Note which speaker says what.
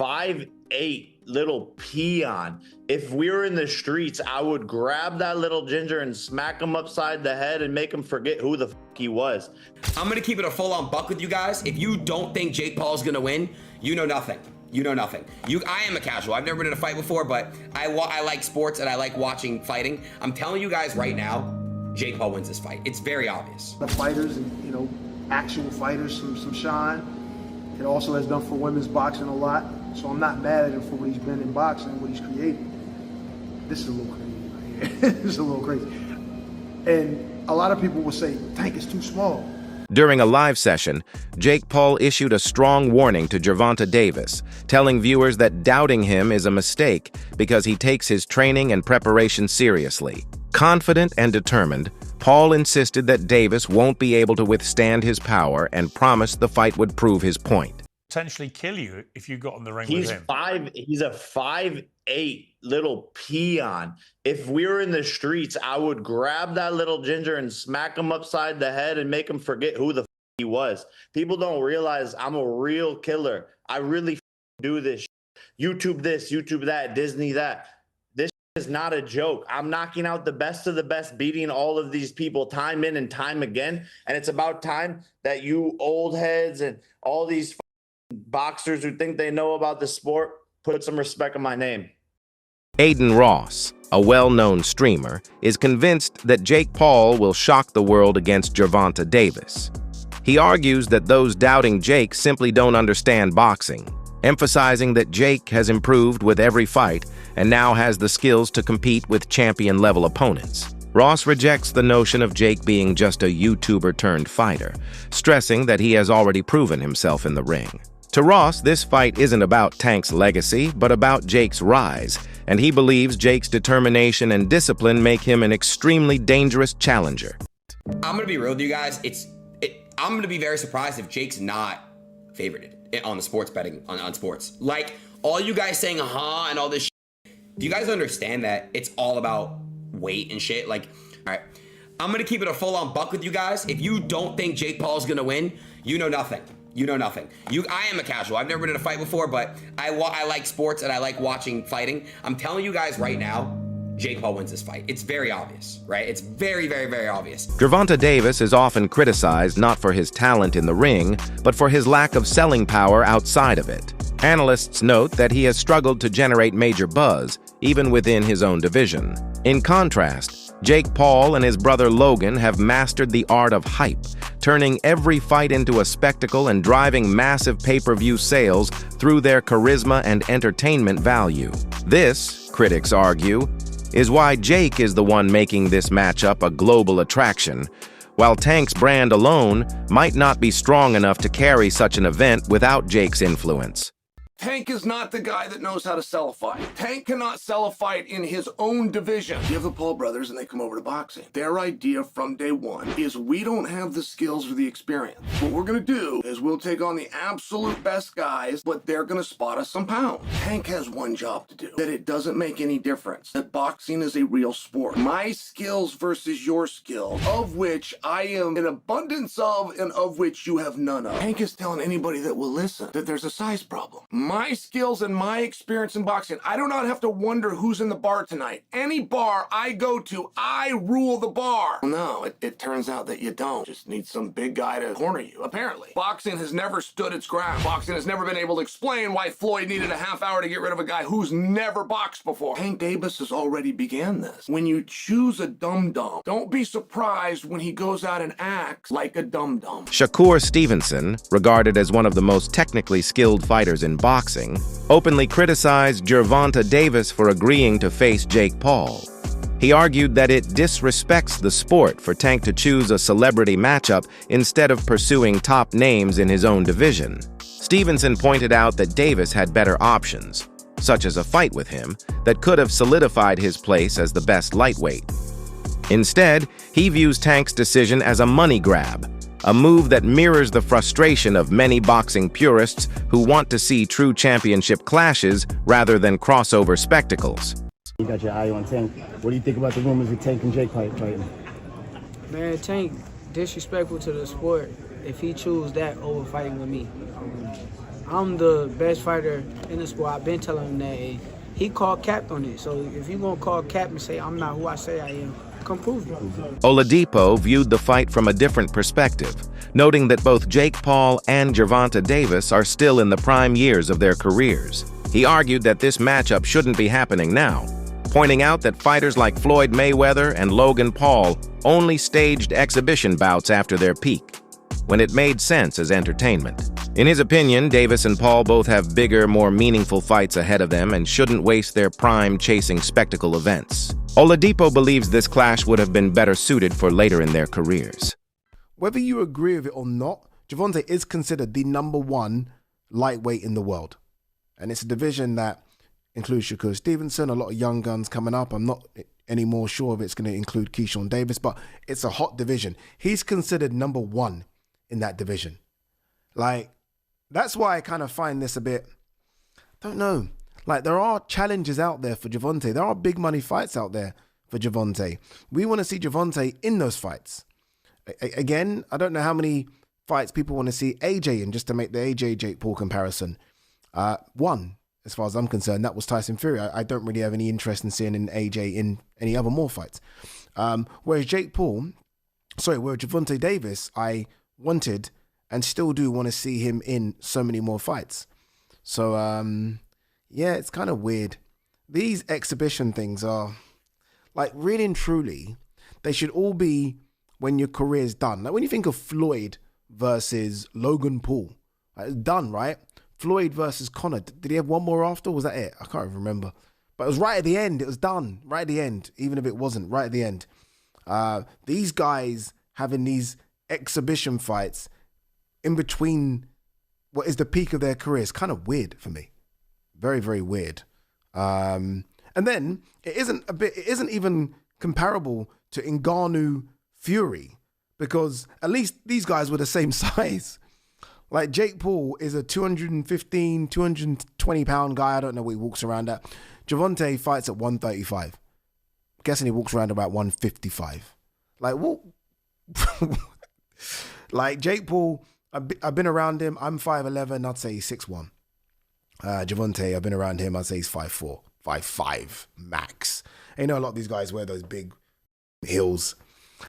Speaker 1: 5'8" little peon. If we were in the streets, I would grab that little ginger and smack him upside the head and make him forget who the he was.
Speaker 2: I'm gonna keep it a full-on buck with you guys. If you don't think Jake Paul's gonna win, you know nothing. You know nothing. I am a casual. I've never been in a fight before, but I like sports and I like watching fighting. I'm telling you guys right now, Jake Paul wins this fight. It's very obvious.
Speaker 3: The fighters and, you know, actual fighters, some shine. It also has done for women's boxing a lot. So I'm not mad at him for what he's been in boxing, what he's created. This is a little crazy right here. This is a little crazy. And a lot of people will say, Tank is too small.
Speaker 4: During a live session, Jake Paul issued a strong warning to Gervonta Davis, telling viewers that doubting him is a mistake because he takes his training and preparation seriously. Confident and determined, Paul insisted that Davis won't be able to withstand his power and promised the fight would prove his point.
Speaker 5: Potentially kill you if you got on the ring with him.
Speaker 1: He's a 5'8" little peon. If we were in the streets, I would grab that little ginger and smack him upside the head and make him forget who the he was. People don't realize I'm a real killer. I really do this. YouTube this, YouTube that, Disney that. This is not a joke. I'm knocking out the best of the best, beating all of these people time in and time again. And it's about time that you old heads and all these boxers who think they know about the sport put some respect on my name.
Speaker 4: Aiden Ross, a well-known streamer, is convinced that Jake Paul will shock the world against Gervonta Davis. He argues that those doubting Jake simply don't understand boxing, emphasizing that Jake has improved with every fight and now has the skills to compete with champion-level opponents. Ross rejects the notion of Jake being just a YouTuber-turned-fighter, stressing that he has already proven himself in the ring. To Ross, this fight isn't about Tank's legacy, but about Jake's rise, and he believes Jake's determination and discipline make him an extremely dangerous challenger.
Speaker 2: I'm gonna be real with you guys. I'm gonna be very surprised if Jake's not favorited on the sports betting, on sports. Like, all you guys saying, and all this shit, do you guys understand that it's all about weight and shit? Like, all right, I'm gonna keep it a full-on buck with you guys. If you don't think Jake Paul's gonna win, you know nothing. You know nothing. I am a casual. I've never been in a fight before, but I like sports and I like watching fighting. I'm telling you guys right now, Jake Paul wins this fight. It's very obvious, right? It's very, very, very obvious.
Speaker 4: Gervonta Davis is often criticized not for his talent in the ring, but for his lack of selling power outside of it. Analysts note that he has struggled to generate major buzz, even within his own division. In contrast, Jake Paul and his brother Logan have mastered the art of hype, turning every fight into a spectacle and driving massive pay-per-view sales through their charisma and entertainment value. This, critics argue, is why Jake is the one making this matchup a global attraction, while Tank's brand alone might not be strong enough to carry such an event without Jake's influence.
Speaker 6: Tank is not the guy that knows how to sell a fight. Tank cannot sell a fight in his own division. You have the Paul brothers and they come over to boxing. Their idea from day one is we don't have the skills or the experience. What we're gonna do is we'll take on the absolute best guys, but they're gonna spot us some pounds. Tank has one job to do, that it doesn't make any difference, that boxing is a real sport. My skills versus your skills, of which I am an abundance of and of which you have none of. Tank is telling anybody that will listen that there's a size problem. My skills and my experience in boxing, I do not have to wonder who's in the bar tonight. Any bar I go to, I rule the bar. No, it turns out that you don't. Just need some big guy to corner you, apparently. Boxing has never stood its ground. Boxing has never been able to explain why Floyd needed a half hour to get rid of a guy who's never boxed before. Tank Davis has already began this. When you choose a dum-dum, don't be surprised when he goes out and acts like a dum-dum.
Speaker 4: Shakur Stevenson, regarded as one of the most technically skilled fighters in boxing, openly criticized Gervonta Davis for agreeing to face Jake Paul. He argued that it disrespects the sport for Tank to choose a celebrity matchup instead of pursuing top names in his own division. Stevenson pointed out that Davis had better options, such as a fight with him, that could have solidified his place as the best lightweight. Instead, he views Tank's decision as a money grab, a move that mirrors the frustration of many boxing purists who want to see true championship clashes rather than crossover spectacles.
Speaker 7: You got your eye on Tank. What do you think about the rumors of Tank and Jake fighting?
Speaker 8: Man, Tank disrespectful to the sport if he choose that over fighting with me. I'm the best fighter in the sport. I've been telling him that. And he called cap on it. So if you're going to call cap and say I'm not who I say I am, come prove it.
Speaker 4: Oladipo viewed the fight from a different perspective, noting that both Jake Paul and Gervonta Davis are still in the prime years of their careers. He argued that this matchup shouldn't be happening now, pointing out that fighters like Floyd Mayweather and Logan Paul only staged exhibition bouts after their peak, when it made sense as entertainment. In his opinion, Davis and Paul both have bigger, more meaningful fights ahead of them and shouldn't waste their prime chasing spectacle events. Oladipo believes this clash would have been better suited for later in their careers.
Speaker 9: Whether you agree with it or not, Gervonta is considered the #1 lightweight in the world. And it's a division that includes Shakur Stevenson, a lot of young guns coming up. I'm not any more sure if it's going to include Keyshawn Davis, but it's a hot division. He's considered #1 in that division. Like, that's why I kind of find this a bit, I don't know. Like, there are challenges out there for Gervonta. There are big money fights out there for Gervonta. We want to see Gervonta in those fights. Again, I don't know how many fights people want to see AJ in, just to make the AJ Jake Paul comparison. One, as far as I'm concerned, that was Tyson Fury. I don't really have any interest in seeing an AJ in any other more fights. Whereas Gervonta Davis, I wanted and still do want to see him in so many more fights. So, yeah, it's kind of weird. These exhibition things are, like, really and truly, they should all be when your career's done. Like, when you think of Floyd versus Logan Paul, like, it's done, right? Floyd versus Conor. Did he have one more after? Was that it? I can't even remember. But it was right at the end. It was done. Right at the end. Even if it wasn't. Right at the end. These guys having these exhibition fights in between what is the peak of their career is kind of weird for me. Very, very weird. And then it isn't even comparable to Ngannou Fury, because at least these guys were the same size. Like, Jake Paul is a 215, 220 pound guy. I don't know what he walks around at. Gervonta fights at 135. I'm guessing he walks around about 155. Like, what? Like, Jake Paul, I've been around him. I'm 5'11". I'd say he's 6'1". Gervonta, I've been around him. I'd say he's 5'4", 5'5", max. And you know, a lot of these guys wear those big heels.